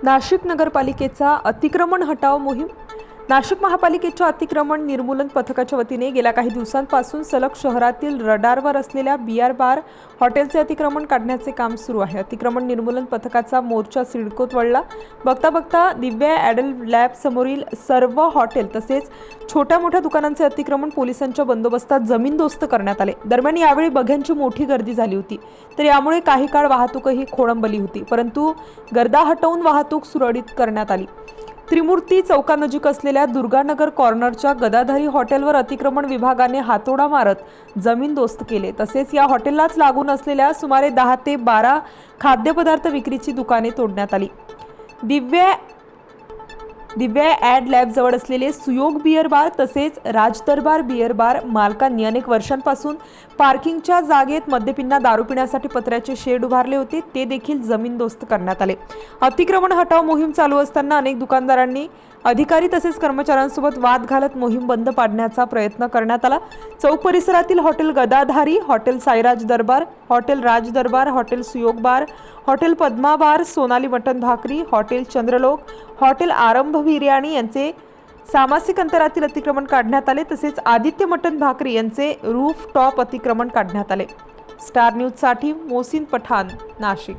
नाशिक नगरपालिकेचा अतिक्रमण हटाव मोहीम। नाशिक महापालिकेच्या अतिक्रमण निर्मूलन पथकाच्या वतीने गेल्या काही दिवसांपासून सलग शहरातील रडारवर असलेल्या बियर बार हॉटेलचे अतिक्रमण काढण्याचे काम सुरू आहे। अतिक्रमण निर्मूलन पथकाचा मोर्चा सिडकोत वळला। बघता बघता दिव्या ॲडल लॅब समोरील सर्व हॉटेल तसेच छोट्या मोठ्या दुकानांचे अतिक्रमण पोलिसांच्या बंदोबस्तात जमीनदोस्त करण्यात आले। दरम्यान यावेळी बघ्यांची मोठी गर्दी झाली होती, तर यामुळे काही काळ वाहतूकही खोळंबली होती, परंतु गर्दा हटवून वाहतूक सुरळीत करण्यात आली। त्रिमूर्ती चौकानजीक असलेल्या दुर्गानगर कॉर्नरच्या गदाधारी हॉटेलवर अतिक्रमण विभागाने हातोडा मारत जमीनदोस्त केले। तसेच या हॉटेललाच लागून असलेल्या सुमारे 10 ते 12 खाद्यपदार्थ विक्रीची दुकाने तोडण्यात आली। दिव्या ॲड लॅब जवळ असलेले सुयोग बियर बार तसेच राजदरबार बियर बार मालकांनी अनेक वर्षांपासून पार्किंगच्या जागेत मद्यपींना दारू पिण्यासाठी पत्र्याचे शेड उभारले होते, ते देखील जमीनदोस्त करण्यात आले। अतिक्रमण हटाव मोहीम चालू असताना अनेक दुकानदारांनी अधिकारी तसेच कर्मचाऱ्यांसोबत वाद घालत मोहीम बंद पाडण्याचा प्रयत्न करण्यात आला। चौक परिसरातील हॉटेल गदाधारी, हॉटेल साईराज दरबार, हॉटेल राज दरबार, हॉटेल सुयोग बार, हॉटेल पद्मा बार, सोनाली मटन भाकरी, हॉटेल चंद्रलोक, हॉटेल आरंभ बिर्याणी यांचे सामासिक अंतरातील अतिक्रमण काढण्यात आले। तसेच आदित्य मटन भाकरी यांचे रूफ टॉप अतिक्रमण काढण्यात आले। स्टार न्यूज साठी मोहसिन पठाण, नाशिक।